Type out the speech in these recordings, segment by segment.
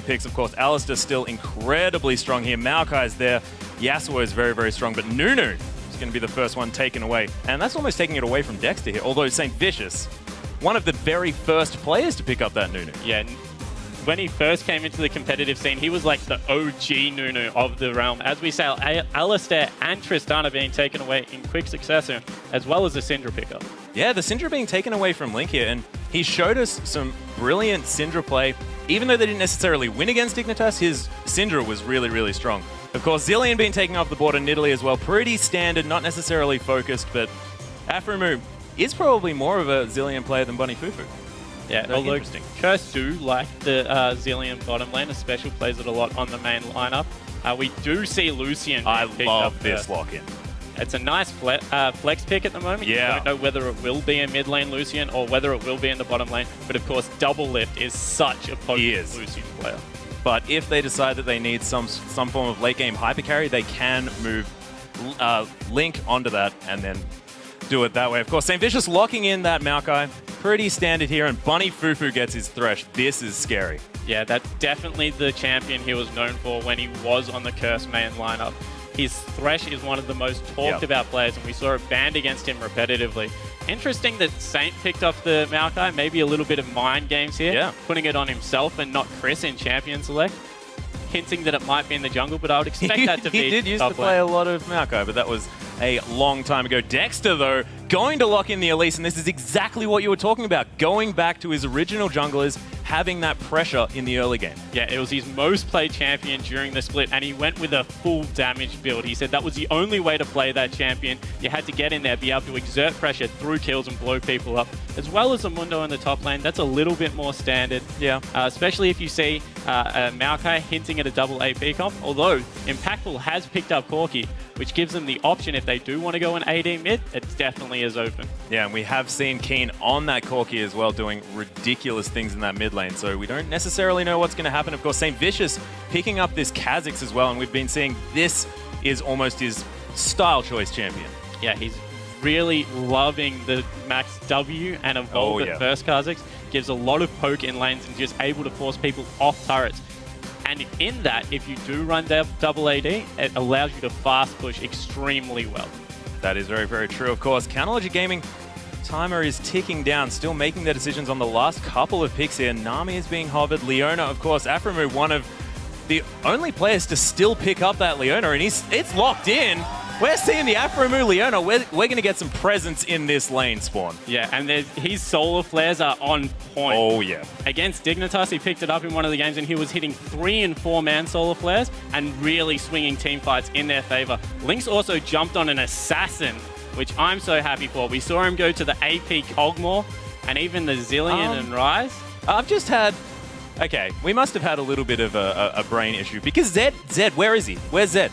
picks, of course. Alistair still incredibly strong here. Maokai's there. Yasuo is very, very strong, but Nunu is going to be the first one taken away. And that's almost taking it away from Dexter here, although St. Vicious, one of the very first players to pick up that Nunu. Yeah, when he first came into the competitive scene, he was like the OG Nunu of the realm. As we say, Alistair and Tristana being taken away in quick succession, as well as the Syndra pickup. Yeah, the Syndra being taken away from Link here, and he showed us some brilliant Syndra play. Even though they didn't necessarily win against Dignitas, his Syndra was really, really strong. Of course, Zilean being taken off the board and Nidalee as well. Pretty standard, not necessarily focused, but Aphromoo is probably more of a Zilean player than Bunny Fufu. Yeah, Very although interesting. Curse do like the Zilean bottom lane, especially plays it a lot on the main lineup. We do see Lucian. I picked love up this lock-in. It's a nice flex pick at the moment. Yeah. You don't know whether it will be a mid lane Lucian or whether it will be in the bottom lane. But of course, Double Lift is such a potent Lucian player. But if they decide that they need some form of late game hyper carry, they can move Link onto that and then do it that way. Of course, St. Vicious locking in that Maokai. Pretty standard here, and Bunny Fufu gets his Thresh. This is scary. Yeah, that's definitely the champion he was known for when he was on the Curse main lineup. His Thresh is one of the most talked about players, and we saw it banned against him repetitively. Interesting that Saint picked up the Maokai, maybe a little bit of mind games here, putting it on himself and not Chris in Champion Select, hinting that it might be in the jungle, but I would expect that to be He did used to play a lot of Maokai, but that was a long time ago. Dexter, though, going to lock in the Elise, and this is exactly what you were talking about, going back to his original junglers, having that pressure in the early game. Yeah, it was his most played champion during the split, and he went with a full damage build. He said that was the only way to play that champion. You had to get in there, be able to exert pressure through kills and blow people up, as well as a Mundo in the top lane. That's a little bit more standard. Yeah. Especially if you see a Maokai hinting at a double AP comp, although Impactful has picked up Corki, which gives them the option if they do want to go an AD mid, it definitely is open. Yeah, and we have seen Keen on that Corki as well, doing ridiculous things in that mid lane, so we don't necessarily know what's going to happen. Of course, St. Vicious picking up this Kha'Zix as well, and we've been seeing this is almost his style choice champion. Yeah, he's really loving the max W and evolve at first Kha'Zix. Gives a lot of poke in lanes and just able to force people off turrets. And in that, if you do run double AD, it allows you to fast push extremely well. That is very, very true. Of course, CLG Gaming timer is ticking down, still making their decisions on the last couple of picks here. Nami is being hovered. Leona, of course, Aphromoo, one of the only players to still pick up that Leona, and it's locked in. We're seeing the Aphromoo Leona. We're going to get some presence in this lane, Spawn. Yeah, and his solar flares are on point. Oh, yeah. Against Dignitas, he picked it up in one of the games, and he was hitting 3 and 4 man solar flares and really swinging team fights in their favor. Lynx also jumped on an assassin, which I'm so happy for. We saw him go to the AP Kog'Maw and even the Zilean and Ryze. I've just had... Okay, we must have had a little bit of a brain issue, because Zed, where is he? Where's Zed?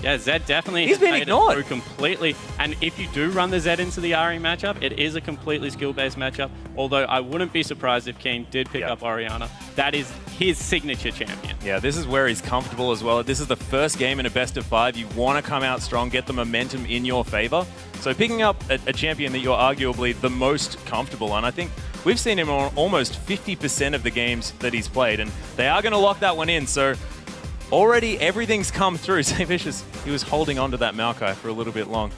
Yeah, Zed definitely He's been ignored. It through completely. And if you do run the Zed into the Ahri matchup, it is a completely skill-based matchup. Although I wouldn't be surprised if Keen did pick up Orianna. That is his signature champion. Yeah, this is where he's comfortable as well. This is the first game in a best of 5. You want to come out strong, get the momentum in your favor. So picking up a champion that you're arguably the most comfortable on, I think we've seen him on almost 50% of the games that he's played, and they are going to lock that one in. So already everything's come through. St. Vicious, he was holding on to that Maokai for a little bit long.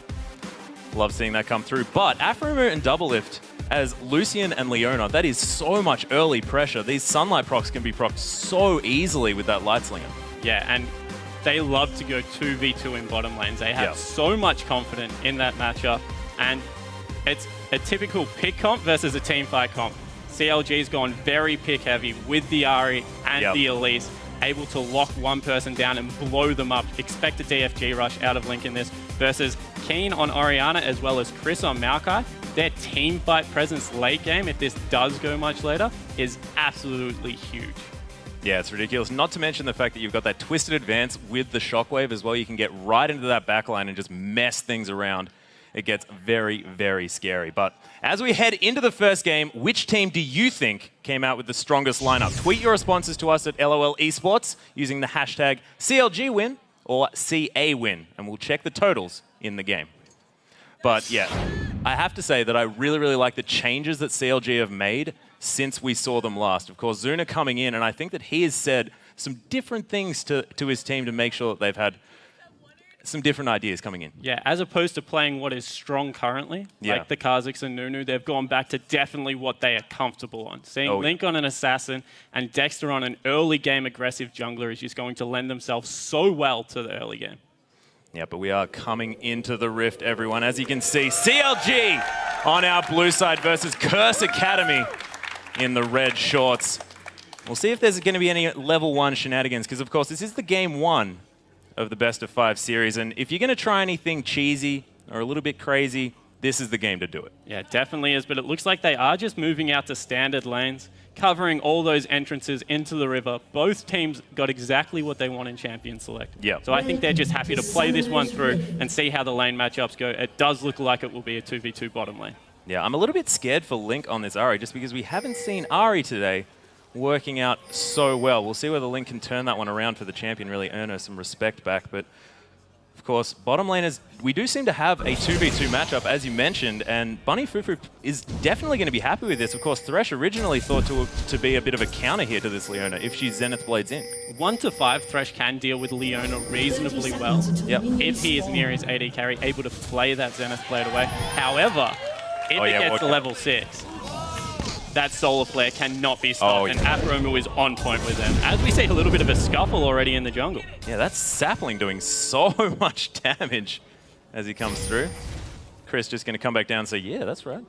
Love seeing that come through. But Aphromoo and Double Lift as Lucian and Leona, that is so much early pressure. These Sunlight procs can be procced so easily with that Light Slinger. Yeah, and they love to go 2v2 in bottom lanes. They have so much confidence in that matchup, and it's a typical pick comp versus a team fight comp. CLG's gone very pick heavy with the Ahri and the Elise, able to lock one person down and blow them up. Expect a DFG rush out of Link in this, versus Keen on Orianna as well as Chris on Maokai. Their team fight presence late game, if this does go much later, is absolutely huge. Yeah, it's ridiculous. Not to mention the fact that you've got that twisted advance with the Shockwave as well. You can get right into that backline and just mess things around. It gets very, very scary. But as we head into the first game, which team do you think came out with the strongest lineup? Tweet your responses to us at LOL Esports using the hashtag CLGWin or CAWin, and we'll check the totals in the game. But yeah, I have to say that I really, really like the changes that CLG have made since we saw them last. Of course, Zuna coming in, and I think that he has said some different things to his team to make sure that they've had some different ideas coming in. Yeah, as opposed to playing what is strong currently, like the Kha'Zix and Nunu, they've gone back to definitely what they are comfortable on. Seeing Link on an assassin and Dexter on an early game aggressive jungler is just going to lend themselves so well to the early game. Yeah, but we are coming into the Rift, everyone. As you can see, CLG on our blue side versus Curse Academy in the red shorts. We'll see if there's going to be any level 1 shenanigans, because of course this is the game 1 of the best of 5 series, and if you're going to try anything cheesy or a little bit crazy, this is the game to do it. Yeah, it definitely is, but it looks like they are just moving out to standard lanes, covering all those entrances into the river. Both teams got exactly what they want in Champion Select. Yeah. So I think they're just happy to play this one through and see how the lane matchups go. It does look like it will be a 2v2 bottom lane. Yeah, I'm a little bit scared for Link on this Ahri, just because we haven't seen Ahri today working out so well. We'll see whether Link can turn that one around for the champion, really earn her some respect back. But of course, bottom laners, we do seem to have a 2v2 matchup, as you mentioned, and Bunny Fufu is definitely going to be happy with this. Of course, Thresh originally thought to be a bit of a counter here to this Leona if she Zenith Blades in. 1 to 5, Thresh can deal with Leona reasonably well. Yep. If he is near his AD carry, able to play that Zenith Blade away. However, if it gets to level 6, that Solar Flare cannot be stopped, and Afromu is on point with them. As we see a little bit of a scuffle already in the jungle. Yeah, that's Sapling doing so much damage as he comes through. Chris just going to come back down and say, yeah, that's right.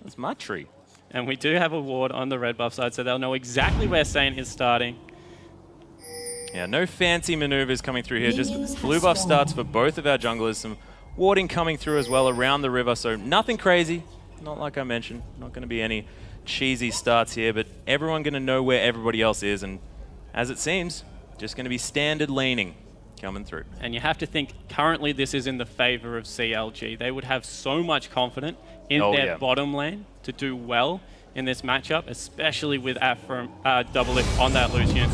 That's my tree. And we do have a ward on the red buff side, so they'll know exactly where Saint is starting. Yeah, no fancy maneuvers coming through here. Just blue buff starts for both of our junglers. Some warding coming through as well around the river, so nothing crazy. Not like I mentioned. Not going to be any cheesy starts here, but everyone going to know where everybody else is, and as it seems, just going to be standard laning coming through. And you have to think, currently this is in the favor of CLG. They would have so much confidence in their bottom lane to do well in this matchup, especially with double lift on that Lucian.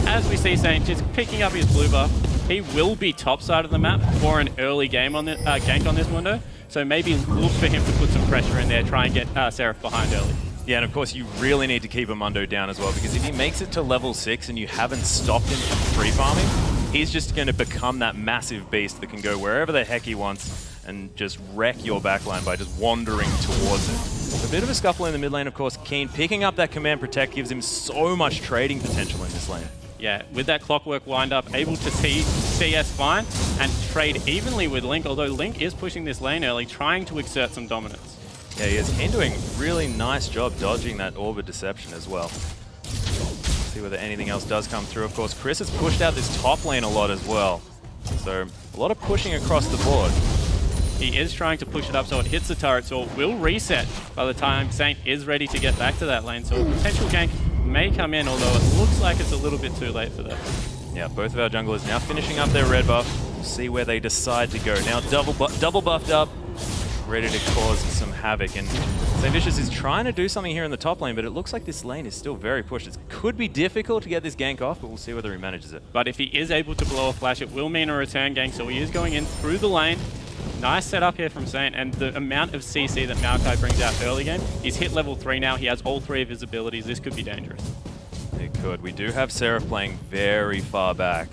As we see Saint just picking up his blue buff, he will be top side of the map for an early game on the gank on this window. So maybe look for him to put some pressure in there, try and get Seraph behind early. Yeah, and of course you really need to keep Amundo down as well, because if he makes it to level 6 and you haven't stopped him from free farming, he's just going to become that massive beast that can go wherever the heck he wants and just wreck your backline by just wandering towards it. A bit of a scuffle in the mid lane, of course. Keen picking up that Command Protect gives him so much trading potential in this lane. Yeah, with that Clockwork wind-up, able to see CS fine and trade evenly with Link, although Link is pushing this lane early, trying to exert some dominance. Yeah, he is. Keen doing a really nice job dodging that Orb of Deception as well. See whether anything else does come through. Of course, Chris has pushed out this top lane a lot as well. So, a lot of pushing across the board. He is trying to push it up so it hits the turret, so it will reset by the time Saint is ready to get back to that lane. So a potential gank may come in, although it looks like it's a little bit too late for that. Yeah, both of our junglers now finishing up their red buff. We'll see where they decide to go. Now double buffed up, ready to cause some havoc. And St. Vicious is trying to do something here in the top lane, but it looks like this lane is still very pushed. It could be difficult to get this gank off, but we'll see whether he manages it. But if he is able to blow a flash, it will mean a return gank, so he is going in through the lane. Nice setup here from Saint, and the amount of CC that Maokai brings out early game. He's hit level 3 now. He has all 3 of his abilities. This could be dangerous. It could. We do have Seraph playing very far back.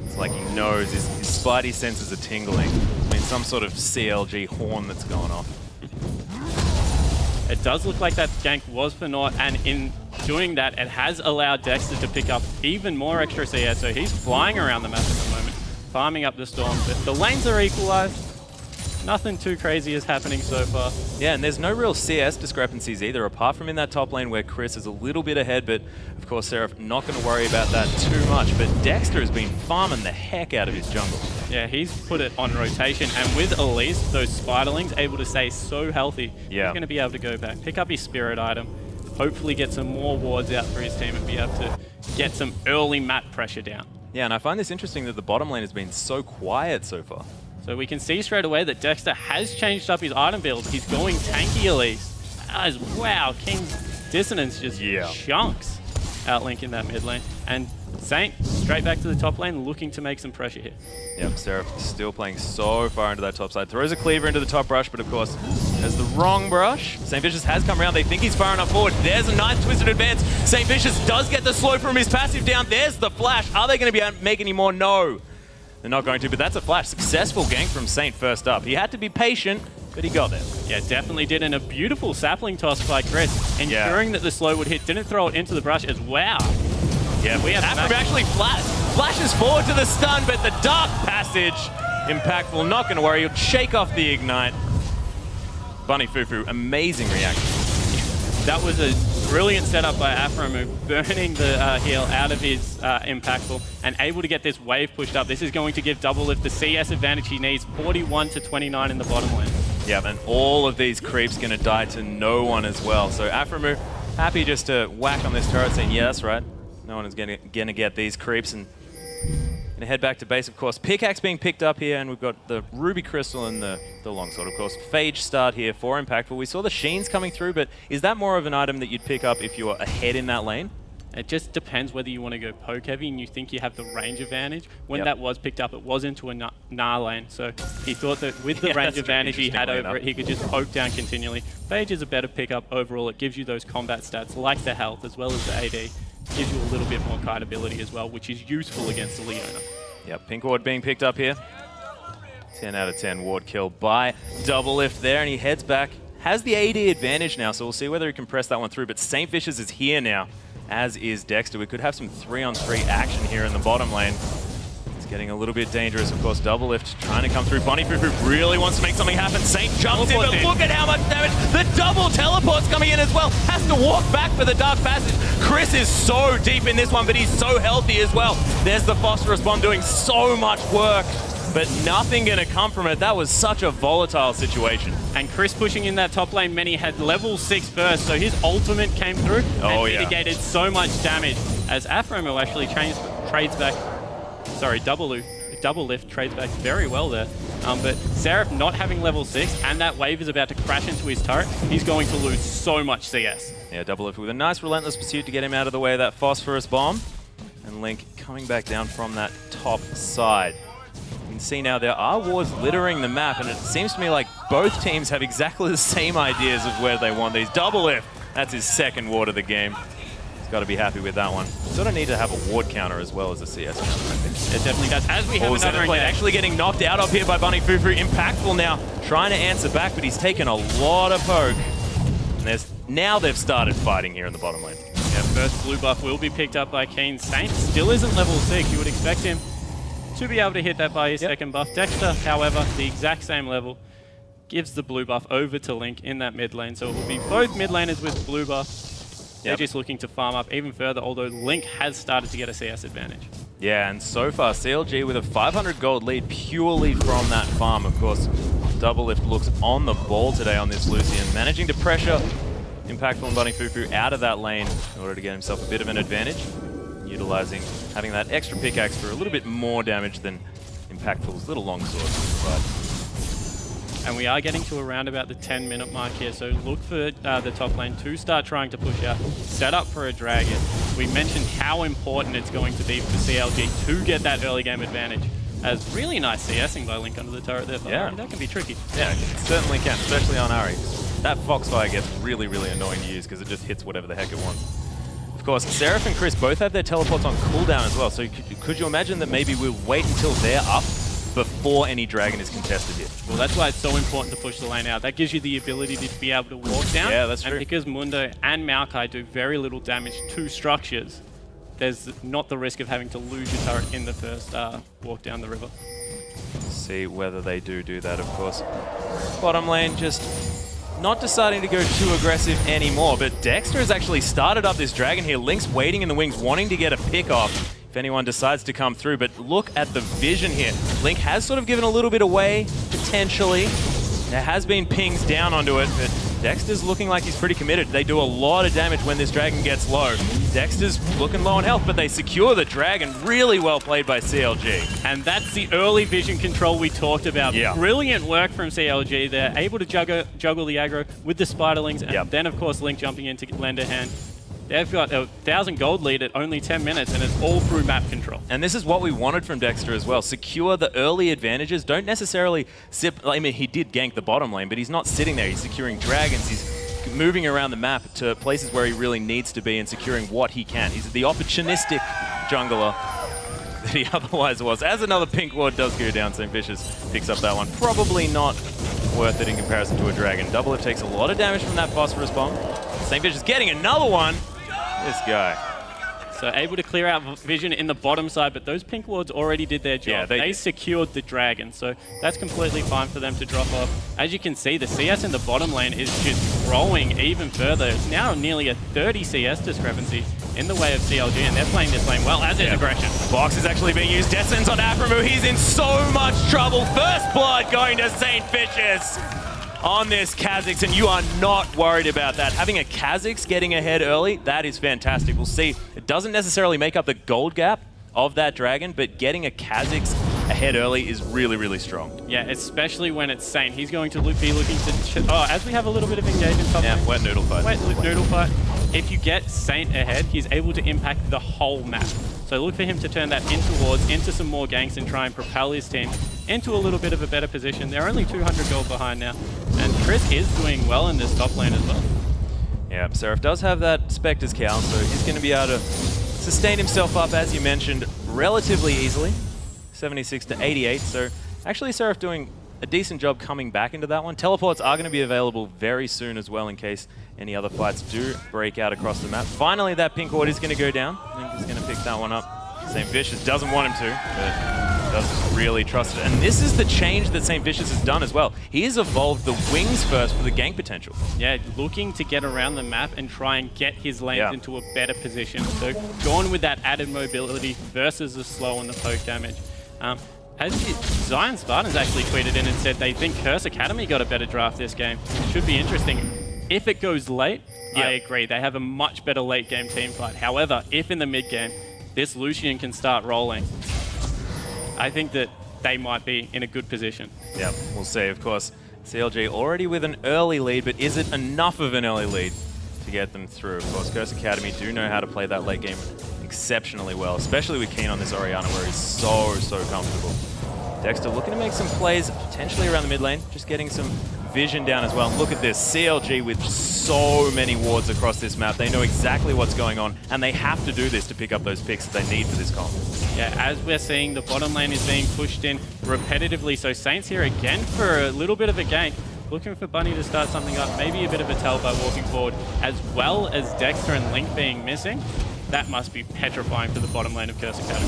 It's like he knows his spidey senses are tingling. I mean, some sort of CLG horn that's going off. It does look like that gank was for naught, and in doing that, it has allowed Dexter to pick up even more extra CS, so he's flying around the map at the moment, farming up the storm. But the lanes are equalized. Nothing too crazy is happening so far. Yeah, and there's no real CS discrepancies either, apart from in that top lane where Chris is a little bit ahead, but of course Seraph not going to worry about that too much. But Dexter has been farming the heck out of his jungle. Yeah, he's put it on rotation, and with Elise, those Spiderlings able to stay so healthy, he's going to be able to go back, pick up his spirit item, hopefully get some more wards out for his team and be able to get some early map pressure down. Yeah, and I find this interesting that the bottom lane has been so quiet so far. So we can see straight away that Dexter has changed up his item build. He's going tanky Elise. Wow, King's Dissonance just chunks Outlink in that mid lane. And Saint straight back to the top lane, looking to make some pressure here. Yep, Seraph still playing so far into that top side. Throws a cleaver into the top rush, but of course There's the wrong brush. St. Vicious has come around. They think he's far enough forward. There's a nice twisted advance. St. Vicious does get the slow from his passive down. There's the flash. Are they going to be able to make any more? No. They're not going to, but that's a flash. Successful gank from Saint first up. He had to be patient, but he got there. Yeah, definitely did. And a beautiful sapling toss by Chris, ensuring that the slow would hit. Didn't throw it into the brush as wow. Yeah, we have actually flashes forward to the stun, but the dark passage, impactful. Not going to worry. He'll shake off the ignite. Bunny Fufu, amazing reaction. That was a brilliant setup by Afromu, burning the heal out of his impactful and able to get this wave pushed up. This is going to give Doublelift the CS advantage he needs, 41 to 29 in the bottom lane. Yeah, and all of these creeps going to die to no one as well. So Afromu happy just to whack on this turret, saying, yeah, that's right. No one is going to get these creeps, and going to head back to base, of course. Pickaxe being picked up here, and we've got the Ruby Crystal and the Longsword, of course. Phage start here for Impactful. We saw the Sheens coming through, but is that more of an item that you'd pick up if you were ahead in that lane? It just depends whether you want to go poke heavy and you think you have the range advantage. When that was picked up, it was into a Gnar lane, so he thought that with the range advantage he had over it, he could just poke down continually. Phage is a better pickup overall. It gives you those combat stats, like the health as well as the AD. Gives you a little bit more kite ability as well, which is useful against the Leona. Yep, Pink Ward being picked up here. 10 out of 10 ward kill by Doublelift there, and he heads back. Has the AD advantage now, so we'll see whether he can press that one through, but St. Vicious is here now, as is Dexter. We could have some 3-on-3 action here in the bottom lane. It's getting a little bit dangerous, of course. Doublelift trying to come through. Bunny Fufu really wants to make something happen. Saint jumps in, but look at how much damage. The double teleport's coming in as well. Has to walk back for the dark passage. Chris is so deep in this one, but he's so healthy as well. There's the Phosphorus Bomb doing so much work, but nothing going to come from it. That was such a volatile situation. And Chris pushing in that top lane, Many had level 6 first, so his ultimate came through and mitigated so much damage as Afromo actually trades back. Sorry, Doublelift trades back very well there. But Seraph not having level 6 and that wave is about to crash into his turret, he's going to lose so much CS. Yeah, Doublelift with a nice relentless pursuit to get him out of the way of that Phosphorus Bomb. And Link coming back down from that top side. You can see now there are wards littering the map, and it seems to me like both teams have exactly the same ideas of where they want these. Doublelift, that's his second ward of the game. He's got to be happy with that one. Sort of need to have a ward counter as well as a CS counter, I think. It definitely does. As we have another engage. Actually getting knocked out up here by Bunny Fufu. Impactful now, trying to answer back, but he's taken a lot of poke. And now they've started fighting here in the bottom lane. Yeah, first blue buff will be picked up by Keen. Saint still isn't level 6. You would expect him to be able to hit that by his second buff. Dexter, however, the exact same level, gives the blue buff over to Link in that mid lane. So it will be both mid laners with blue buff. They're just looking to farm up even further, although Link has started to get a CS advantage. Yeah, and so far, CLG with a 500 gold lead purely from that farm. Of course, Doublelift looks on the ball today on this Lucian, managing to pressure Impactful and Bunny Fufu out of that lane in order to get himself a bit of an advantage, utilizing having that extra pickaxe for a little bit more damage than Impactful's little longsword. And we are getting to around about the 10-minute mark here, so look for the top lane to start trying to push out, set up for a dragon. We mentioned how important it's going to be for CLG to get that early game advantage. As really nice CSing by Link under the turret there. That can be tricky. Yeah, it certainly can, especially on Ari. That Foxfire gets really, really annoying to use because it just hits whatever the heck it wants. Of course, Seraph and Chris both have their teleports on cooldown as well, so could you imagine that maybe we'll wait until they're up before any dragon is contested here? Well, that's why it's so important to push the lane out. That gives you the ability to be able to walk down. Yeah, that's true. And because Mundo and Maokai do very little damage to structures, there's not the risk of having to lose your turret in the first walk down the river. See whether they do that, of course. Bottom lane just not deciding to go too aggressive anymore, but Dexter has actually started up this dragon here. Link's waiting in the wings, wanting to get a pick off if anyone decides to come through, but look at the vision here. Link has sort of given a little bit away, potentially. There has been pings down onto it, but Dexter's looking like he's pretty committed. They do a lot of damage when this dragon gets low. Dexter's looking low on health, but they secure the dragon. Really well played by CLG. And that's the early vision control we talked about. Yeah. Brilliant work from CLG. They're able to juggle the aggro with the spiderlings, and then of course Link jumping in to lend a hand. They've got a 1,000 gold lead at only 10 minutes, and it's all through map control. And this is what we wanted from Dexter as well. Secure the early advantages. Don't necessarily sit... I mean, he did gank the bottom lane, but he's not sitting there. He's securing dragons. He's moving around the map to places where he really needs to be and securing what he can. He's the opportunistic jungler that he otherwise was. As another pink ward does go down, St. Vicious picks up that one. Probably not worth it in comparison to a dragon. Double takes a lot of damage from that phosphorus bomb. St. Vicious getting another one. This guy. So able to clear out vision in the bottom side, but those pink wards already did their job. Yeah, they secured the dragon, so that's completely fine for them to drop off. As you can see, the CS in the bottom lane is just growing even further. It's now nearly a 30 CS discrepancy in the way of CLG, and they're playing this lane well, as is Aggression. Box is actually being used. Destin's on Aframu. He's in so much trouble. First blood going to St. Vicious on this Kha'Zix, and you are not worried about that. Having a Kha'Zix getting ahead early, that is fantastic. We'll see. It doesn't necessarily make up the gold gap of that dragon, but getting a Kha'Zix ahead early is really, really strong. Yeah, especially when it's Saint. He's going to be looking to... as we have a little bit of engagement top Yeah, lane. wet noodle fight. Wet noodle fight. If you get Saint ahead, he's able to impact the whole map. So look for him to turn that into wards, into some more ganks, and try and propel his team into a little bit of a better position. They're only 200 gold behind now. And Chris is doing well in this top lane as well. Yeah, Seraph does have that Spectre's cowl, so he's going to be able to sustain himself up, as you mentioned, relatively easily. 76 to 88, so actually Seraph doing a decent job coming back into that one. Teleports are going to be available very soon as well in case any other fights do break out across the map. Finally, that pink ward is going to go down. I think he's going to pick that one up. St. Vicious doesn't want him to, but does really trust it. And this is the change that St. Vicious has done as well. He has evolved the wings first for the gank potential. Yeah, looking to get around the map and try and get his lanes into a better position. So gone with that added mobility versus the slow and the poke damage. Zion Spartans actually tweeted in and said they think Curse Academy got a better draft this game. Should be interesting. If it goes late, I agree. They have a much better late game team fight. However, if in the mid game, this Lucian can start rolling, I think that they might be in a good position. Yeah, we'll see. Of course, CLG already with an early lead, but is it enough of an early lead to get them through? Of course, Curse Academy do know how to play that late game exceptionally well, especially with Keen on this Orianna, where he's so comfortable. Dexter looking to make some plays potentially around the mid lane, just getting some vision down as well. And look at this, CLG with so many wards across this map. They know exactly what's going on, and they have to do this to pick up those picks that they need for this comp. Yeah, as we're seeing, the bottom lane is being pushed in repetitively. So Saints here again for a little bit of a gank. Looking for Bunny to start something up, maybe a bit of a tell by walking forward, as well as Dexter and Link being missing. That must be petrifying for the bottom lane of Curse Academy.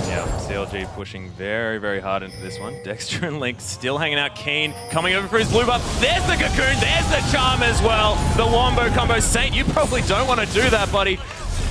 Yeah, CLG pushing very hard into this one. Dexter and Link still hanging out. Keen coming over for his blue buff. There's the Cocoon, there's the Charm as well. The Wombo combo. Saint, you probably don't want to do that, buddy.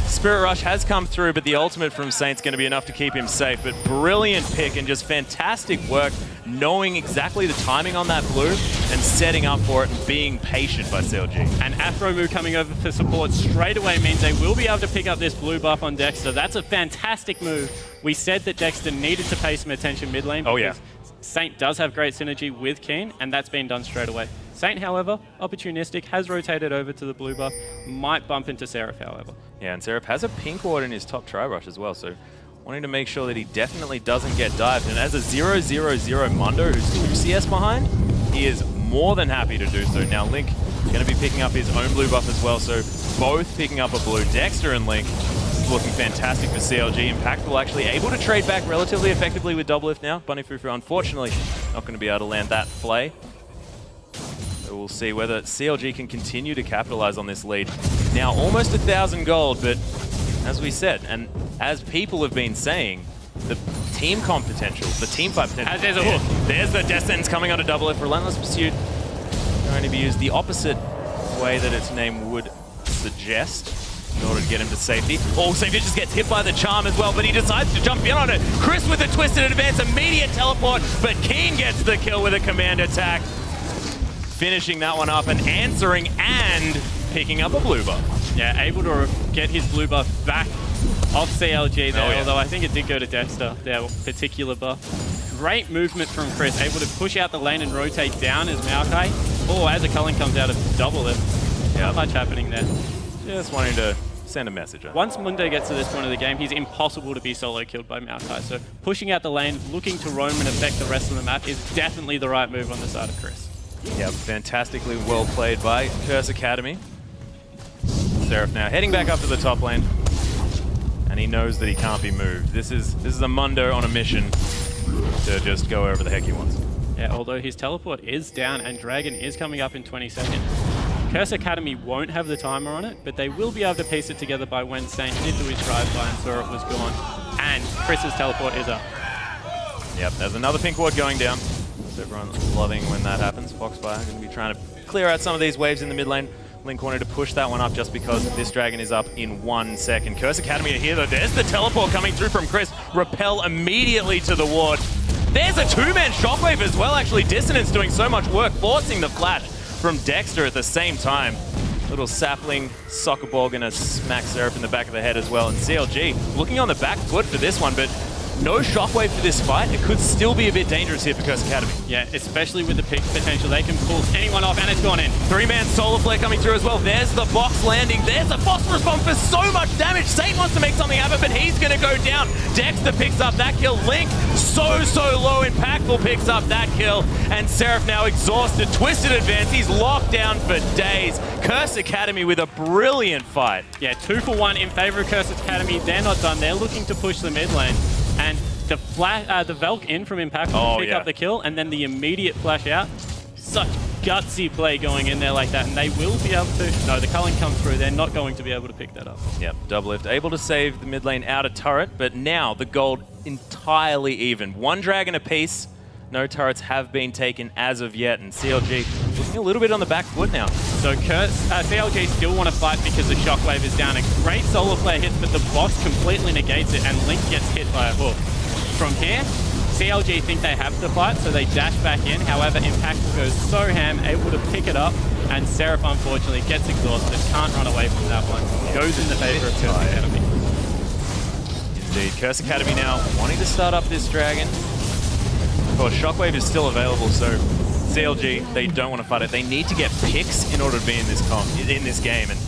Spirit Rush has come through, but the ultimate from Saint's going to be enough to keep him safe. But brilliant pick and just fantastic work, knowing exactly the timing on that blue and setting up for it and being patient by CLG. And Afromu coming over for support straight away means they will be able to pick up this blue buff on Dexter. That's a fantastic move. We said that Dexter needed to pay some attention mid lane. Oh yeah. Saint does have great synergy with Keen, and that's been done straight away. Saint, however, opportunistic, has rotated over to the blue buff, might bump into Seraph, however. Yeah, and Seraph has a pink ward in his top try rush as well, so wanting to make sure that he definitely doesn't get dived. And as a 0-0-0 Mundo who's 2 CS behind, he is more than happy to do so. Now Link going to be picking up his own blue buff as well, so both picking up a blue. Dexter and Link looking fantastic for CLG. Impactful actually able to trade back relatively effectively with Doublelift now. Bunny Fufu unfortunately not going to be able to land that flay. So we'll see whether CLG can continue to capitalize on this lead. Now almost 1,000 gold, but as we said, and as people have been saying, the team comp potential, the team fight potential. There's a hook. There's the Descendants coming onto Doublelift. Relentless Pursuit going to be used the opposite way that its name would suggest in order to get him to safety. Oh, St. Vicious gets hit by the Charm as well, but he decides to jump in on it. Chris with a twisted advance, immediate teleport, but Keen gets the kill with a command attack. Finishing that one up and answering and picking up a blue buff. Yeah, able to get his blue buff back off CLG there, although I think it did go to Dexter, their particular buff. Great movement from Chris, able to push out the lane and rotate down as Maokai. Oh, as a Culling comes out of Doublelift. Not much happening there. Just wanting to send a message. Once Mundo gets to this point of the game, he's impossible to be solo killed by Maokai. So pushing out the lane, looking to roam and affect the rest of the map is definitely the right move on the side of Chris. Yeah, fantastically well played by Curse Academy. Seraph now heading back up to the top lane. And he knows that he can't be moved. This is a Mundo on a mission to just go wherever the heck he wants. Yeah, although his teleport is down and Dragon is coming up in 20 seconds. Curse Academy won't have the timer on it, but they will be able to piece it together by when Saint did do his drive-by and saw it was gone. And Chris's teleport is up. Yep, there's another pink ward going down. So everyone's loving when that happens. Foxfire going to be trying to clear out some of these waves in the mid lane. Link wanted to push that one up just because this dragon is up in 1 second. Curse Academy are here though. There's the teleport coming through from Chris. Repel immediately to the ward. There's a two-man shockwave as well, actually. Dissonance doing so much work, forcing the flash from Dexter at the same time. Little sapling soccer ball gonna smack Seraph in the back of the head as well. And CLG looking on the back foot for this one, but no shockwave for this fight. It could still be a bit dangerous here for Curse Academy. Yeah, especially with the pick potential. They can pull anyone off, and it's gone in. Three-man solar flare coming through as well. There's the box landing. There's a phosphorus bomb for so much damage. Saint wants to make something happen, but he's going to go down. Dexter picks up that kill. Link, so low. Impactful picks up that kill. And Seraph now exhausted. Twisted advance. He's locked down for days. Curse Academy with a brilliant fight. Yeah, 2 for 1 in favor of Curse Academy. They're not done. They're looking to push the mid lane. And the Velk in from Impact will pick up the kill, and then the immediate flash out. Such gutsy play going in there like that, and they will be able to... No, the culling comes through. They're not going to be able to pick that up. Yep, double lift. Able to save the mid lane out of turret, but now the gold entirely even. 1 dragon apiece. No turrets have been taken as of yet, and CLG looking a little bit on the back foot now. So CLG still want to fight because the shockwave is down. A great solar flare hits, but the boss completely negates it, and Link gets hit by a hook. From here, CLG think they have to fight, so they dash back in. However, Impactful goes so ham, able to pick it up, and Seraph unfortunately gets exhausted, can't run away from that one. Goes in the favor of Curse Academy. Indeed, Curse Academy now wanting to start up this dragon. Of course, Shockwave is still available, so CLG, they don't want to fight it. They need to get picks in order to be in this game, and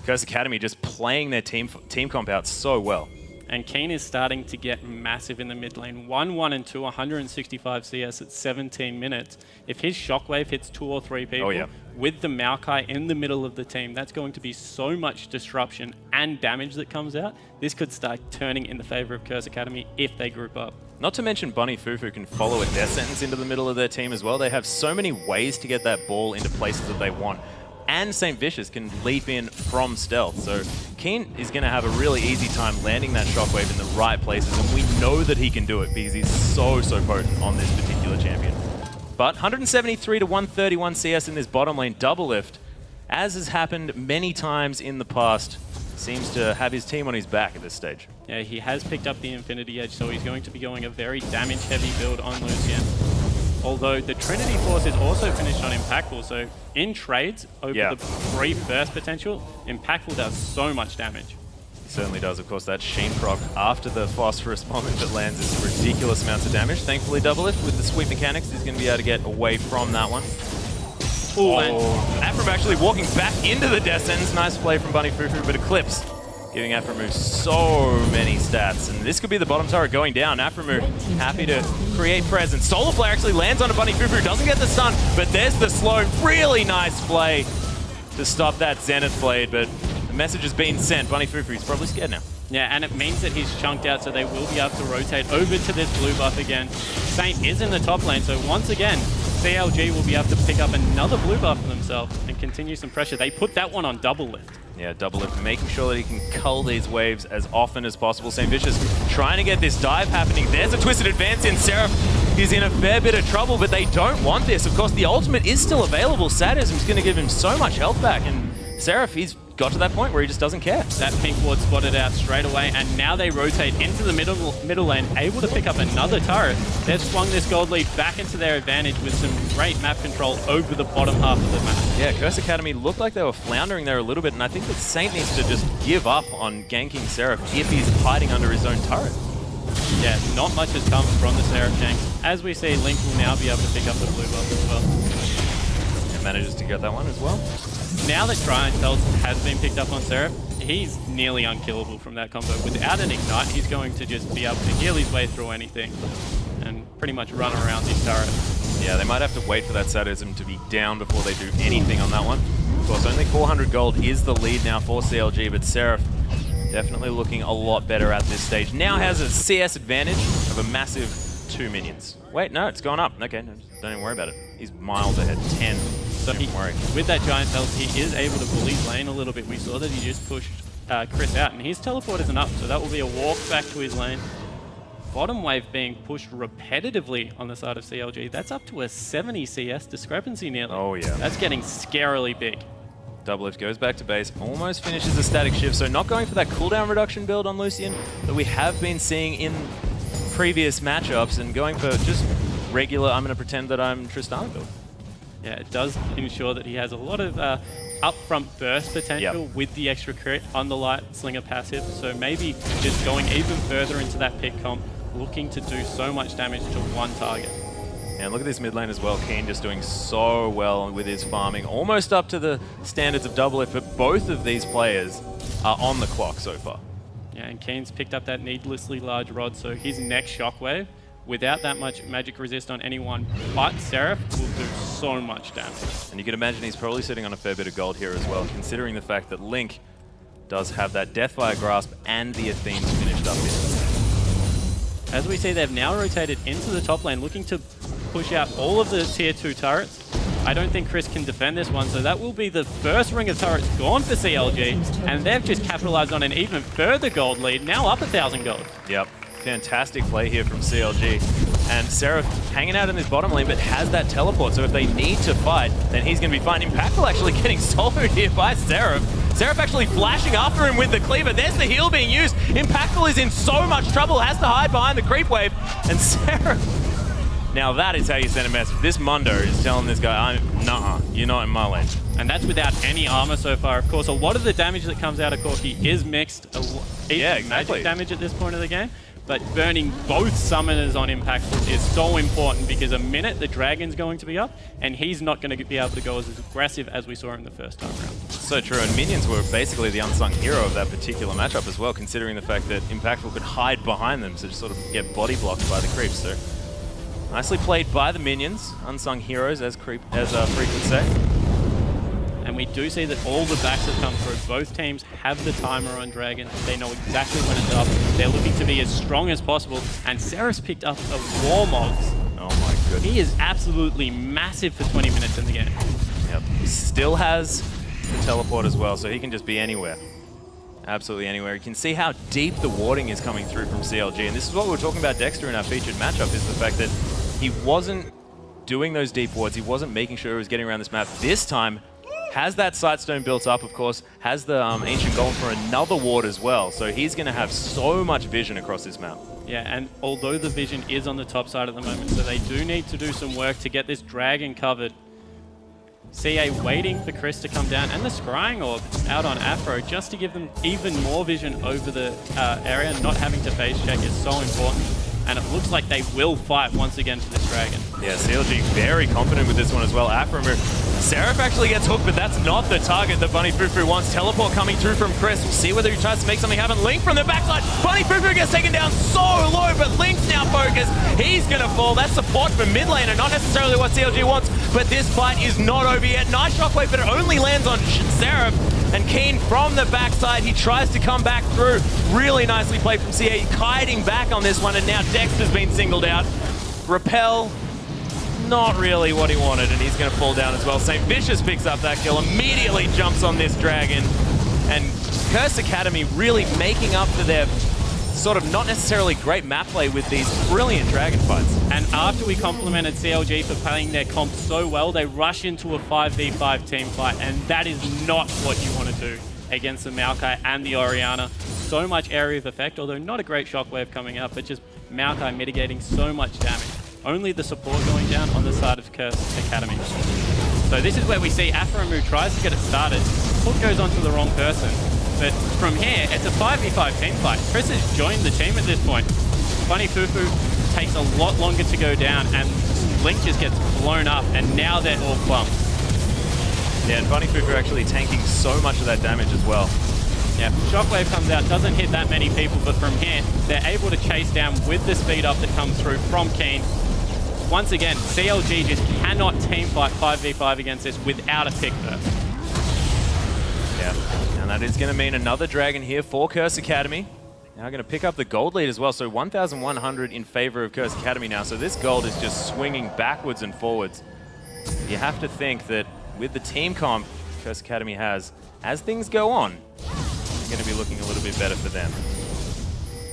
Curse Academy just playing their team comp out so well. And Keen is starting to get massive in the mid lane. 1, 1, and 2, 165 CS at 17 minutes. If his Shockwave hits 2 or 3 people, with the Maokai in the middle of the team, that's going to be so much disruption and damage that comes out. This could start turning in the favor of Curse Academy if they group up. Not to mention Bunny Fufu can follow a death sentence into the middle of their team as well. They have so many ways to get that ball into places that they want. And St. Vicious can leap in from stealth. So Keen is going to have a really easy time landing that shockwave in the right places, and we know that he can do it because he's so potent on this particular champion. But 173 to 131 CS in this bottom lane double lift, as has happened many times in the past, seems to have his team on his back at this stage. Yeah, he has picked up the Infinity Edge, so he's going to be going a very damage-heavy build on Lucian. Although the Trinity Force is also finished on Impactful, so in trades over the brief burst potential, Impactful does so much damage. He certainly does. Of course, that Sheen proc after the Phosphorus Bomb, if it lands, is ridiculous amounts of damage. Thankfully, double lift with the sweep mechanics is going to be able to get away from that one. Ooh, Afram actually walking back into the death sentence. Nice play from Bunny Fufu, but Eclipse giving Aframu so many stats. And this could be the bottom turret going down. Aframu happy to create presence. Solar Flare actually lands on a Bunny Fufu, doesn't get the stun, but there's the slow. Really nice play to stop that Zenith Blade, but the message has been sent. Bunny Fufu, he's probably scared now. Yeah, and it means that he's chunked out, so they will be able to rotate over to this blue buff again. Saint is in the top lane, so once again, CLG will be able to pick up another blue buff for themselves and continue some pressure. They put that one on double lift. Yeah, double lift, making sure that he can cull these waves as often as possible. St. Vicious trying to get this dive happening. There's a twisted advance in. Seraph is in a fair bit of trouble, but they don't want this. Of course, the ultimate is still available. Sadism's going to give him so much health back, and Seraph, he's got to that point where he just doesn't care. That pink ward spotted out straight away, and now they rotate into the middle lane, able to pick up another turret. They've swung this gold lead back into their advantage with some great map control over the bottom half of the map. Yeah, Curse Academy looked like they were floundering there a little bit, and I think that Saint needs to just give up on ganking Seraph if he's hiding under his own turret. Yeah, not much has come from the Seraph gank. As we see, Link will now be able to pick up the blue buff as well. And manages to get that one as well. now that Giant Stealth has been picked up on Seraph, he's nearly unkillable from that combo. Without an Ignite, he's going to just be able to heal his way through anything and pretty much run around these turrets. Yeah, they might have to wait for that sadism to be down before they do anything on that one. Of course, only 400 gold is the lead now for CLG, but Seraph definitely looking a lot better at this stage. Now has a CS advantage of a massive 2 minions. Wait, no, it's gone up. Okay, no, don't even worry about it. He's miles ahead, 10. So with that Giant Stealth, he is able to bully lane a little bit. We saw that he just pushed Chris out, and his teleport isn't up, so that will be a walk back to his lane. Bottom wave being pushed repetitively on the side of CLG. That's up to a 70 CS discrepancy nearly. Oh, yeah. That's getting scarily big. Doublelift goes back to base, almost finishes the static shift, so not going for that cooldown reduction build on Lucian that we have been seeing in previous matchups, and going for just regular, I'm going to pretend that I'm Tristana build. Yeah, it does ensure that he has a lot of upfront burst potential with the extra crit on the Light Slinger passive, so maybe just going even further into that pick comp, looking to do so much damage to one target. And look at this mid lane as well. Keen just doing so well with his farming, almost up to the standards of Doublelift, but both of these players are on the clock so far. Yeah, and Keen's picked up that needlessly large rod, so his next shockwave, without that much magic resist on anyone but Seraph, will do so much damage. And you can imagine he's probably sitting on a fair bit of gold here as well, considering the fact that Link does have that Deathfire Grasp and the Athenes finished up here. As we see, they've now rotated into the top lane, looking to push out all of the tier 2 turrets. I don't think Chris can defend this one, so that will be the first ring of turrets gone for CLG, and they've just capitalized on an even further gold lead, now up 1,000 gold. Yep, fantastic play here from CLG. And Seraph hanging out in this bottom lane, but has that teleport, so if they need to fight, then he's going to be fine. Impactful actually getting soloed here by Seraph. Seraph actually flashing after him with the cleaver. There's the heal being used. Impactful is in so much trouble, has to hide behind the creep wave, and Seraph... Now that is how you send a message. This Mundo is telling this guy, nah, you're not in my lane. And that's without any armor so far. Of course, a lot of the damage that comes out of Corki is mixed. Yeah, exactly. Magic damage at this point of the game. But burning both summoners on Impactful is so important, because a minute the Dragon's going to be up, and he's not going to be able to go as aggressive as we saw him the first time around. So true, and minions were basically the unsung hero of that particular matchup as well, considering the fact that Impactful could hide behind them, so just sort of get body blocked by the creeps. So nicely played by the minions, unsung heroes, as Freak would say. And we do see that all the backs that come through, both teams have the timer on Dragon. They know exactly when it's up. They're looking to be as strong as possible. And Seraph's picked up a Warmogs. Oh my goodness. He is absolutely massive for 20 minutes in the game. Yep. He still has the teleport as well, so he can just be anywhere. Absolutely anywhere. You can see how deep the warding is coming through from CLG. And this is what we were talking about Dexter in our featured matchup, is the fact that he wasn't doing those deep wards. He wasn't making sure he was getting around this map. This time, has that Sightstone built up, of course, has the Ancient Golem for another ward as well. So he's going to have so much vision across this map. Yeah, and although the vision is on the top side at the moment, so they do need to do some work to get this Dragon covered. CA waiting for Chris to come down, and the Scrying Orb out on Afro, just to give them even more vision over the area. Not having to phase check is so important. And it looks like they will fight once again for this Dragon. Yeah, CLG very confident with this one as well. Afro Seraph actually gets hooked, but that's not the target that Bunny Fufu wants. Teleport coming through from Chris. We'll see whether he tries to make something happen. Link from the backside. Bunny Fufu gets taken down so low, but Link's now focused. He's going to fall. That's support for mid lane, and not necessarily what CLG wants, but this fight is not over yet. Nice shockwave, but it only lands on Seraph. And Keen from the backside, he tries to come back through. Really nicely played from CA, kiting back on this one, and now Dexter's been singled out. Repel, not really what he wanted, and he's going to fall down as well. St. Vicious picks up that kill, immediately jumps on this Dragon, and Curse Academy really making up for their sort of not necessarily great map play with these brilliant Dragon fights. And after we complimented CLG for playing their comp so well, they rush into a 5v5 team fight, and that is not what you want to do against the Maokai and the Orianna. So much area of effect, although not a great shockwave coming out, but just Maokai mitigating so much damage. Only the support going down on the side of Curse Academy. So this is where we see Afromu tries to get it started. Hook goes onto the wrong person. But from here, it's a 5v5 team fight. Chris has joined the team at this point. Bunny Fufu takes a lot longer to go down, and Link just gets blown up, and now they're all clumped. Yeah, and Bunny Fufu actually tanking so much of that damage as well. Yeah, Shockwave comes out, doesn't hit that many people, but from here, they're able to chase down with the speed up that comes through from Keen. Once again, CLG just cannot team fight 5v5 against this without a pick first. Yeah, and that is going to mean another Dragon here for Curse Academy. Now going to pick up the gold lead as well, so 1,100 in favor of Curse Academy now, so this gold is just swinging backwards and forwards. You have to think that with the team comp Curse Academy has, as things go on, it's going to be looking a little bit better for them.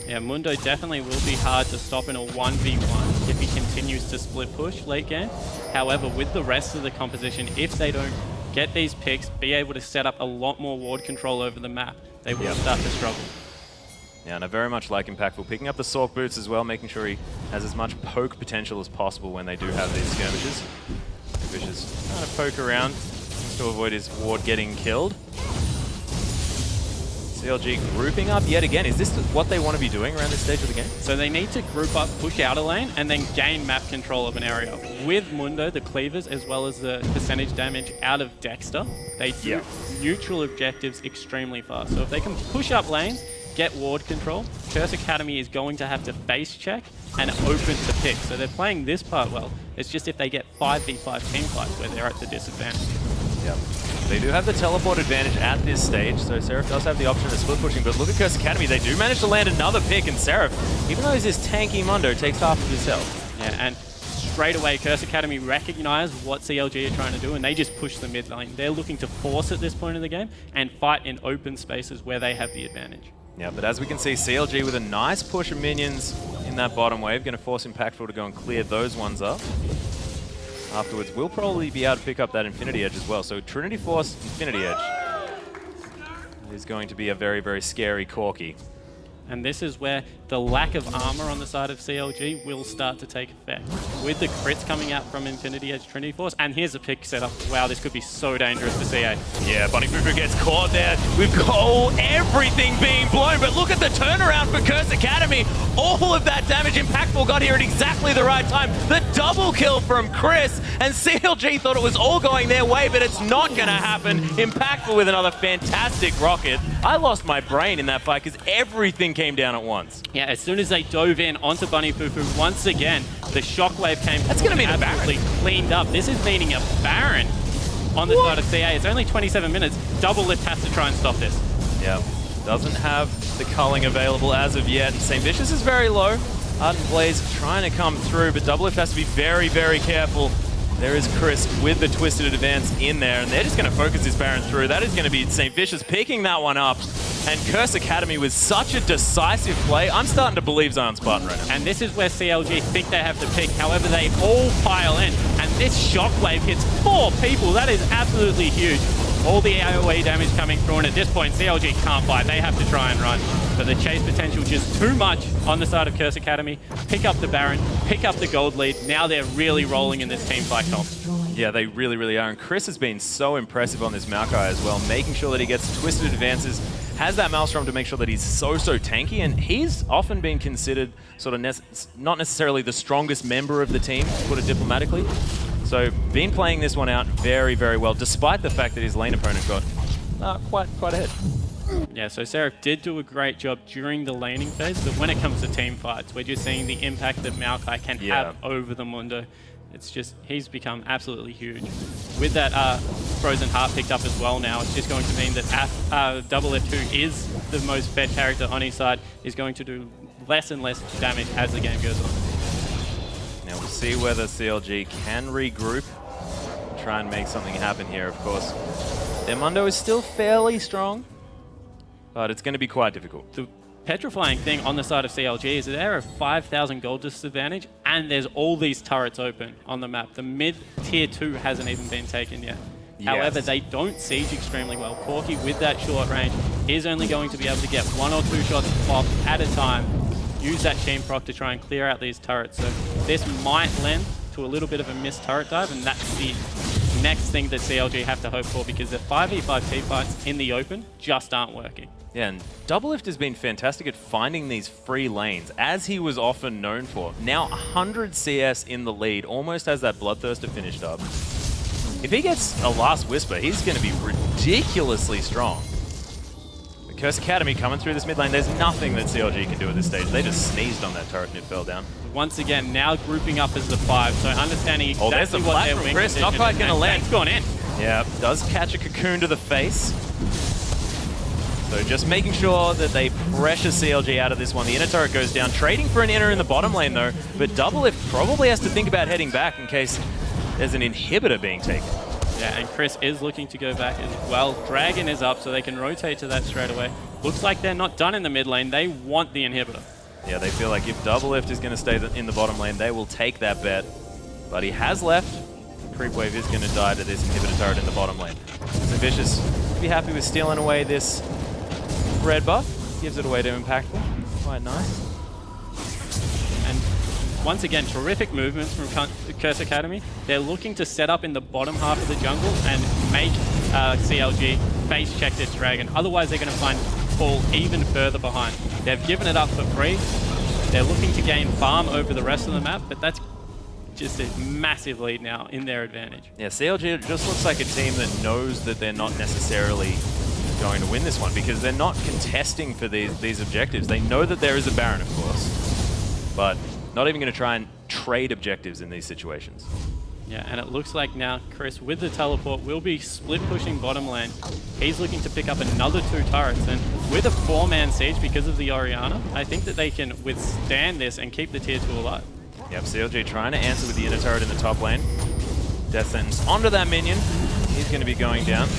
Yeah, Mundo definitely will be hard to stop in a 1v1 if he continues to split push late game. However, with the rest of the composition, if they don't get these picks, be able to set up a lot more ward control over the map, they will start to struggle. Yeah, and I very much like Impactful picking up the Sork boots as well, making sure he has as much poke potential as possible when they do have these skirmishes. Vicious trying to poke around to avoid his ward getting killed. CLG grouping up yet again. Is this what they want to be doing around this stage of the game? So they need to group up, push out a lane, and then gain map control of an area. With Mundo, the cleavers, as well as the percentage damage out of Dexter, they do neutral objectives extremely fast. So if they can push up lanes, get ward control, Curse Academy is going to have to face check and open to pick. So they're playing this part well. It's just if they get 5v5 team fights where they're at the disadvantage. Yep. They do have the teleport advantage at this stage, so Seraph does have the option of split pushing, but look at Curse Academy, they do manage to land another pick, and Seraph, even though he's this tanky Mundo, takes half of his health. Yeah, and straight away, Curse Academy recognize what CLG are trying to do, and they just push the mid lane. They're looking to force at this point in the game and fight in open spaces where they have the advantage. Yeah, but as we can see, CLG with a nice push of minions in that bottom wave, going to force Impactful to go and clear those ones up. Afterwards, we'll probably be able to pick up that Infinity Edge as well. So Trinity Force, Infinity Edge is going to be a very, very scary Corki. And this is where the lack of armor on the side of CLG will start to take effect. With the crits coming out from Infinity Edge Trinity Force, and here's a pick setup. Wow, this could be so dangerous for CA. Yeah, Bunny Fufu gets caught there. We've got everything being blown, but look at the turnaround for Curse Academy. All of that damage Impactful got here at exactly the right time. The double kill from Chris, and CLG thought it was all going their way, but it's not going to happen. Impactful with another fantastic rocket. I lost my brain in that fight because everything came down at once. Yeah, as soon as they dove in onto Bunny Fufu, once again, the shockwave came. That's going to mean absolutely cleaned up. This is meaning a Baron on the side of CA. It's only 27 minutes. Double Lift has to try and stop this. Yeah, doesn't have the culling available as of yet. St. Vicious is very low. Ardent Blaze trying to come through, but Double Lift has to be very, very careful. There is Chris with the Twisted Advance in there, and they're just going to focus this Baron through. That is going to be St. Vicious picking that one up. And Curse Academy with such a decisive play. I'm starting to believe Zion Spartan right now. And this is where CLG think they have to pick. However, they all pile in. And this shockwave hits 4 people. That is absolutely huge. All the AoE damage coming through, and at this point, CLG can't fight. They have to try and run. But the chase potential just too much on the side of Curse Academy. Pick up the Baron, pick up the gold lead. Now they're really rolling in this team fight comp. Yeah, they really, really are. And Chris has been so impressive on this Maokai as well, making sure that he gets Twisted Advances, has that Maelstrom to make sure that he's so tanky, and he's often been considered sort of not necessarily the strongest member of the team, to put it diplomatically. So, been playing this one out very, very well, despite the fact that his lane opponent got quite ahead. Yeah, so Seraph did do a great job during the laning phase, but when it comes to team fights, we're just seeing the impact that Maokai can have over the Mundo. It's just, he's become absolutely huge. With that Frozen Heart picked up as well now, it's just going to mean that Double F, who is the most fed character on his side, is going to do less and less damage as the game goes on. Now we'll see whether CLG can regroup and try and make something happen here, of course. Their Mundo is still fairly strong, but it's going to be quite difficult. The petrifying thing on the side of CLG is that they're a 5,000 gold disadvantage, and there's all these turrets open on the map. The mid tier 2 hasn't even been taken yet. Yes. However, they don't siege extremely well. Corki, with that short range, is only going to be able to get 1 or 2 shots off at a time. Use that chain proc to try and clear out these turrets. So this might lend to a little bit of a missed turret dive, and that's the next thing that CLG have to hope for, because the 5v5 team fights in the open just aren't working. Yeah, and Doublelift has been fantastic at finding these free lanes, as he was often known for. Now 100 CS in the lead, almost has that Bloodthirster finished up. If he gets a last Whisper, he's going to be ridiculously strong. The Curse Academy coming through this mid lane, there's nothing that CLG can do at this stage. They just sneezed on that turret and it fell down. Once again, now grouping up as the 5, so understanding exactly there's the what flash their from wing Chris, not position quite is. going to land. Eight's gone in. Yeah, does catch a cocoon to the face. So just making sure that they pressure CLG out of this one. The inner turret goes down, trading for an inner in the bottom lane though, but Doublelift probably has to think about heading back in case there's an inhibitor being taken. Yeah, and Chris is looking to go back as well. Dragon is up, so they can rotate to that straight away. Looks like they're not done in the mid lane. They want the inhibitor. Yeah, they feel like if Doublelift is going to stay in the bottom lane, they will take that bet. But he has left. Creep wave is going to die to this inhibitor turret in the bottom lane. So Vicious be happy with stealing away this red buff. Gives it away to Impactful. Quite nice. And once again, terrific movements from Curse Academy. They're looking to set up in the bottom half of the jungle and make CLG face check this dragon. Otherwise, they're going to fall even further behind. They've given it up for free. They're looking to gain farm over the rest of the map, but that's just a massive lead now in their advantage. Yeah, CLG just looks like a team that knows that they're not necessarily going to win this one because they're not contesting for these objectives. They know that there is a Baron, of course, but not even going to try and trade objectives in these situations. Yeah, and it looks like now Chris, with the teleport, will be split pushing bottom lane. He's looking to pick up another 2 turrets, and with a 4-man siege because of the Orianna, I think that they can withstand this and keep the tier 2 alive. Yep, CLG trying to answer with the inner turret in the top lane. Death sentence onto that minion. He's going to be going down.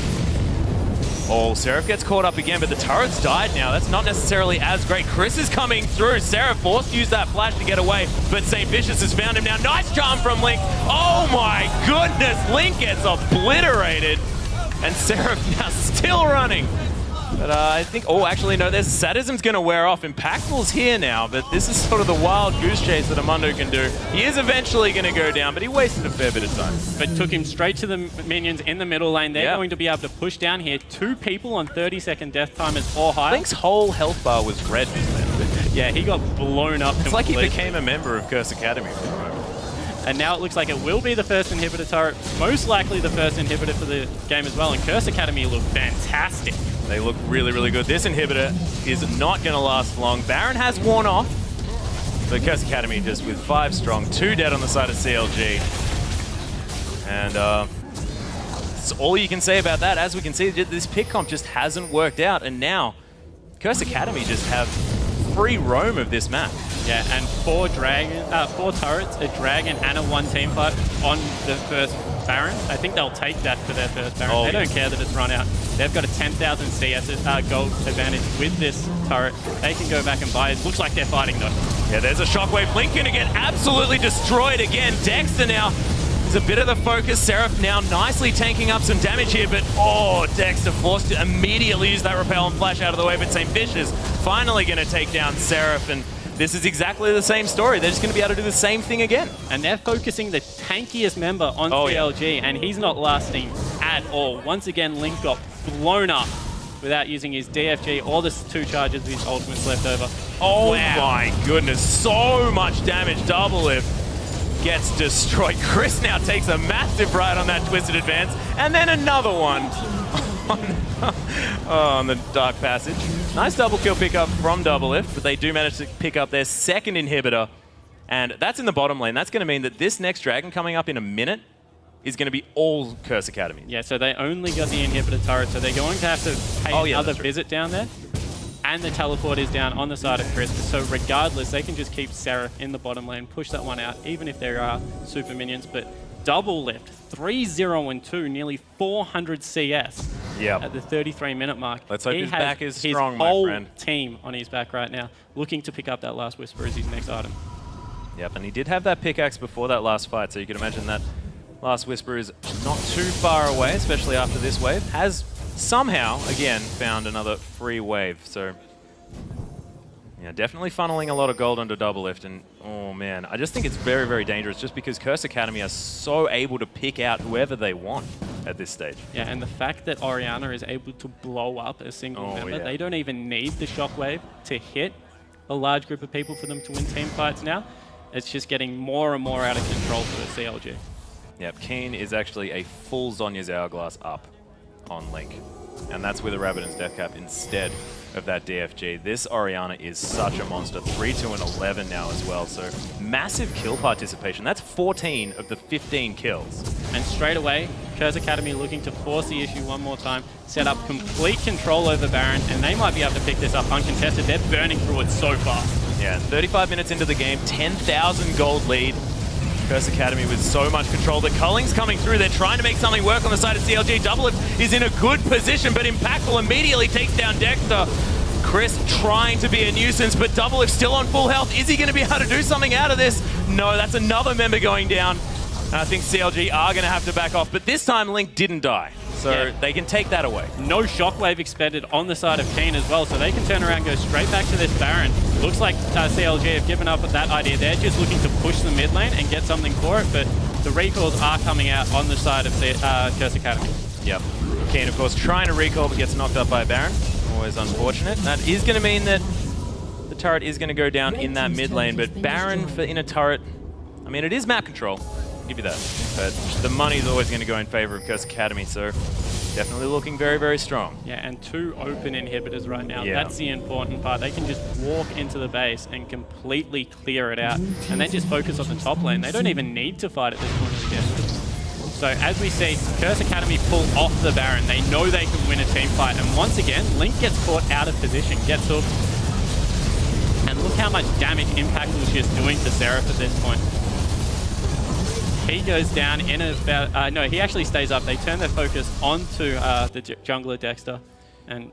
Oh, Seraph gets caught up again, but the turret's died now. That's not necessarily as great. Chris is coming through. Seraph forced to use that flash to get away, but St. Vicious has found him now. Nice charm from Link. Oh my goodness, Link gets obliterated. And Seraph now still running. But I think, oh, actually, no, there's Sadism's going to wear off. Impactful's here now, but this is sort of the wild goose chase that Amundo can do. He is eventually going to go down, but he wasted a fair bit of time. But took him straight to the minions in the middle lane. They're going to be able to push down here. 2 people on 30-second death timers or higher. Link's whole health bar was red just then. Yeah, he got blown up. It's like he became a member of Curse Academy for a moment. And now it looks like it will be the first inhibitor turret, most likely the first inhibitor for the game as well. And Curse Academy look fantastic. They look really, really good. This inhibitor is not going to last long. Baron has worn off. But Curse Academy just with 5 strong, 2 dead on the side of CLG. And that's all you can say about that. As we can see, this pick comp just hasn't worked out. And now Curse Academy just have free roam of this map. Yeah, and 4 turrets, a dragon, and a 1 team fight on the first Baron. I think they'll take that for their first Baron. Oh, they don't care that it's run out. They've got a 10,000 CS gold advantage with this turret. They can go back and buy it. Looks like they're fighting though. Yeah, there's a shockwave. Blink gonna get absolutely destroyed again. Dexter now is a bit of the focus. Seraph now nicely tanking up some damage here, but oh, Dexter forced to immediately use that repel and flash out of the way, but St. Vicious finally gonna take down Seraph, and this is exactly the same story. They're just going to be able to do the same thing again. And they're focusing the tankiest member on CLG, and he's not lasting at all. Once again, Link got blown up without using his DFG or the 2 charges of his ultimates left over. Oh my goodness, so much damage. Doublelift gets destroyed. Chris now takes a massive ride on that twisted advance, and then another one on the Dark Passage. Nice double kill pickup from Doublelift, but they do manage to pick up their second inhibitor, and that's in the bottom lane. That's going to mean that this next dragon coming up in a minute is going to be all Curse Academy. Yeah, so they only got the inhibitor turret, so they're going to have to pay another visit down there. And the teleport is down on the side of Chris, so regardless, they can just keep Seraph in the bottom lane, push that one out, even if there are super minions. But Doublelift, 3-0-2, nearly 400 CS at the 33-minute mark. Let's hope his back is strong, my friend. His whole team on his back right now, looking to pick up that last Whisper as his next item. Yep, and he did have that pickaxe before that last fight, so you can imagine that last Whisper is not too far away, especially after this wave. Has somehow, again, found another free wave, so yeah, definitely funneling a lot of gold onto Doublelift, and oh man, I just think it's very, very dangerous just because Curse Academy are so able to pick out whoever they want at this stage. Yeah, and the fact that Orianna is able to blow up a single member, they don't even need the shockwave to hit a large group of people for them to win team fights now. It's just getting more and more out of control for the CLG. Yep, Keen is actually a full Zhonya's Hourglass up on Link. And that's with a Rabbidan's Death Cap instead of that DFG. This Orianna is such a monster. 3, 2, and 11 now as well. So massive kill participation. That's 14 of the 15 kills. And straight away, Curse Academy looking to force the issue one more time, set up complete control over Baron, and they might be able to pick this up uncontested. They're burning through it so fast. Yeah, 35 minutes into the game, 10,000 gold lead. Curse Academy with so much control. The culling's coming through. They're trying to make something work on the side of CLG. Doublelift is in a good position, but Impactful immediately takes down Dexter. Chris trying to be a nuisance, but Doublelift still on full health. Is he going to be able to do something out of this? No, that's another member going down. And I think CLG are going to have to back off, but this time Link didn't die. So they can take that away. No shockwave expended on the side of Keen as well, so they can turn around and go straight back to this Baron. Looks like CLG have given up with that idea. They're just looking to push the mid lane and get something for it, but the recalls are coming out on the side of the Curse Academy. Yep. Keen, of course, trying to recall, but gets knocked up by Baron. Always unfortunate. That is going to mean that the turret is going to go down in that mid lane, but Baron for in a turret, I mean, it is map control. I'll give you that. But the money's always going to go in favor of Curse Academy, so definitely looking very, very strong. Yeah, and 2 open inhibitors right now. Yeah. That's the important part. They can just walk into the base and completely clear it out, and then just focus on the top lane. They don't even need to fight at this point of the game. So as we see, Curse Academy pull off the Baron. They know they can win a team fight, and once again, Link gets caught out of position, gets hooked. And look how much damage Impact was just doing to Seraph at this point. He goes down in about... no, he actually stays up. They turn their focus onto the jungler Dexter. And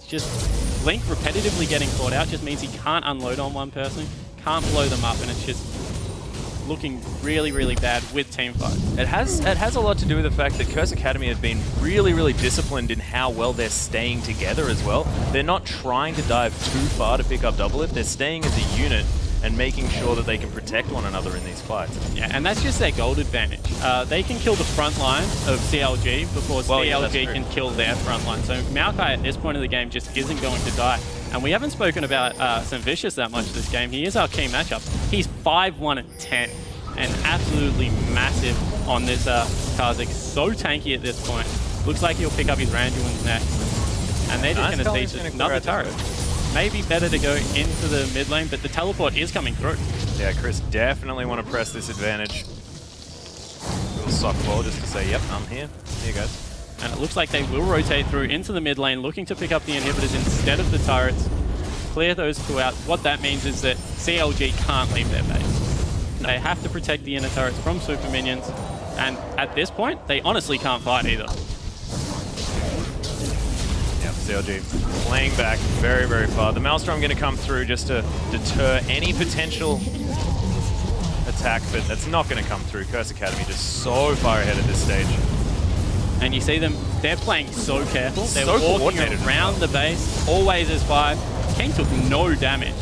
just Link repetitively getting caught out just means he can't unload on one person, can't blow them up, and it's just looking really, really bad with team fights. It has a lot to do with the fact that Curse Academy have been really, really disciplined in how well they're staying together as well. They're not trying to dive too far to pick up Doublelift. They're staying as a unit and making sure that they can protect one another in these fights. Yeah, and that's just their gold advantage. They can kill the front line of CLG before CLG can kill their front line. So Maokai at this point of the game just isn't going to die. And we haven't spoken about St. Vicious that much this game. He is our key matchup. He's 5-1 and 10, and absolutely massive on this Karzik. So tanky at this point. Looks like he'll pick up his Randuin's next. And they're just going to see another turret. Maybe better to go into the mid lane, but the teleport is coming through. Yeah, Chris definitely want to press this advantage. Little softball just to say, yep, I'm here. Here you go. And it looks like they will rotate through into the mid lane, looking to pick up the inhibitors instead of the turrets. Clear those 2 out. What that means is that CLG can't leave their base. They have to protect the inner turrets from super minions. And at this point, they honestly can't fight either. CLG playing back very, very far. The Maelstrom going to come through just to deter any potential attack, but that's not going to come through. Curse Academy just so far ahead at this stage. And you see them, they're playing so careful. They're so walking around the base, always as 5. King took no damage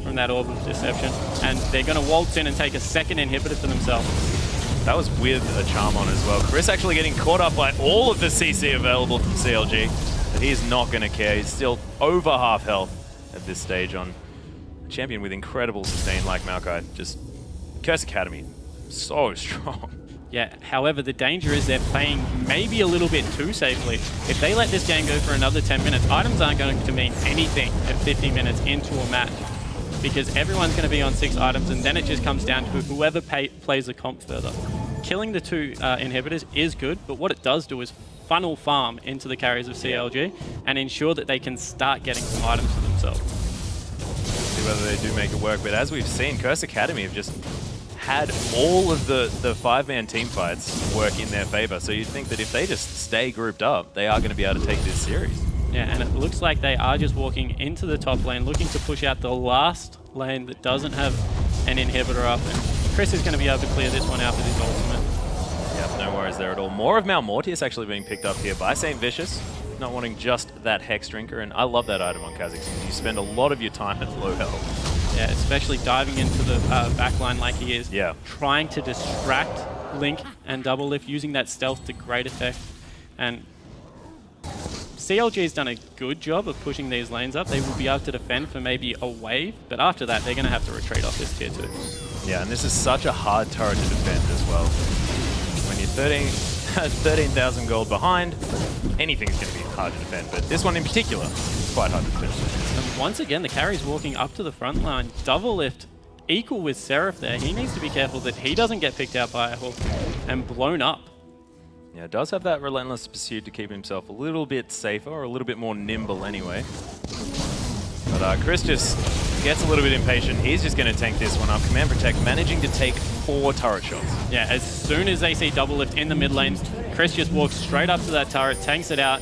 from that Orb of Deception, and they're going to waltz in and take a second inhibitor for themselves. That was with a charm on as well. Chris actually getting caught up by all of the CC available from CLG. But he's not going to care. He's still over half health at this stage on a champion with incredible sustain like Maokai. Just Curse Academy, so strong. Yeah, however, the danger is they're playing maybe a little bit too safely. If they let this game go for another 10 minutes, items aren't going to mean anything at 50 minutes into a match, because everyone's going to be on 6 items, and then it just comes down to whoever plays the comp further. Killing the 2 inhibitors is good, but what it does do is funnel farm into the carries of CLG and ensure that they can start getting some items for themselves. See whether they do make it work, but as we've seen, Curse Academy have just had all of the 5-man team fights work in their favor. So you'd think that if they just stay grouped up, they are going to be able to take this series. Yeah, and it looks like they are just walking into the top lane, looking to push out the last lane that doesn't have an inhibitor up. And Chris is going to be able to clear this one out with his ultimate. Yep, no worries there at all. More of Malmortius actually being picked up here by St. Vicious, not wanting just that Hex Drinker, and I love that item on Kha'Zix. You spend a lot of your time at low health. Yeah, especially diving into the backline like he is. Yeah. Trying to distract Link and Doublelift, using that stealth to great effect. And CLG's done a good job of pushing these lanes up. They will be able to defend for maybe a wave, but after that, they're going to have to retreat off this tier 2. Yeah, and this is such a hard turret to defend as well. 13,000 gold behind. Anything's going to be hard to defend, but this one in particular is quite hard to defend. And once again, the carry's walking up to the front line. Double lift equal with Seraph there. He needs to be careful that he doesn't get picked out by a hook and blown up. Yeah, does have that relentless pursuit to keep himself a little bit safer, or a little bit more nimble anyway. But Chris just gets a little bit impatient. He's just going to tank this one up. Command Protect managing to take 4 turret shots. Yeah, as soon as they see double lift in the mid lanes, Chris just walks straight up to that turret, tanks it out,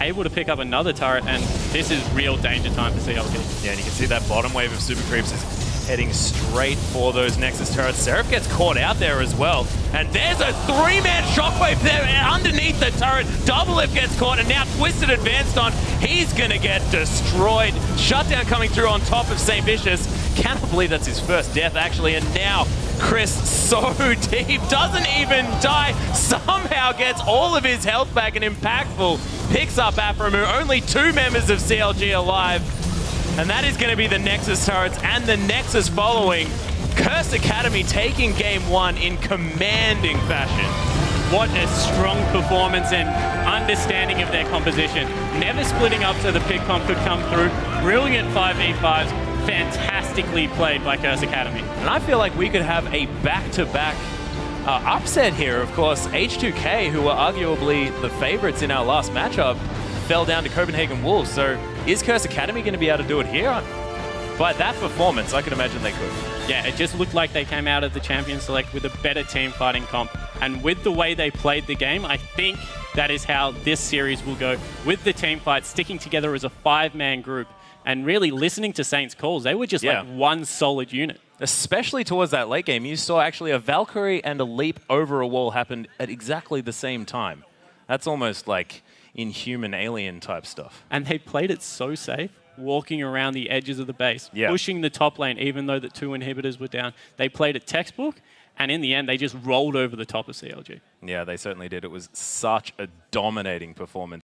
able to pick up another turret, and this is real danger time for CLG. Yeah, and you can see that bottom wave of super creeps is heading straight for those Nexus turrets. Seraph gets caught out there as well. And there's a 3-man shockwave there underneath the turret. Double Lift gets caught, and now Twisted advanced on. He's going to get destroyed. Shutdown coming through on top of St. Vicious. Cannot believe that's his first death, actually. And now Chris, so deep, doesn't even die. Somehow gets all of his health back, and impactful picks up Aframu. Only 2 members of CLG alive. And that is going to be the Nexus turrets and the Nexus following. Curse Academy taking game 1 in commanding fashion. What a strong performance and understanding of their composition. Never splitting up so the pick comp could come through. Brilliant 5v5s. Fantastically played by Curse Academy. And I feel like we could have a back-to-back upset here. Of course, H2K, who were arguably the favorites in our last matchup, fell down to Copenhagen Wolves. So is Curse Academy going to be able to do it here? By that performance, I could imagine they could. Yeah, it just looked like they came out of the Champion Select with a better team fighting comp. And with the way they played the game, I think that is how this series will go. With the team fight, sticking together as a 5-man group and really listening to Saints' calls. They were just like one solid unit. Especially towards that late game, you saw actually a Valkyrie and a leap over a wall happen at exactly the same time. That's almost like inhuman alien type stuff. And they played it so safe, walking around the edges of the base, pushing the top lane even though the 2 inhibitors were down. They played it textbook, and in the end, they just rolled over the top of CLG. Yeah, they certainly did. It was such a dominating performance.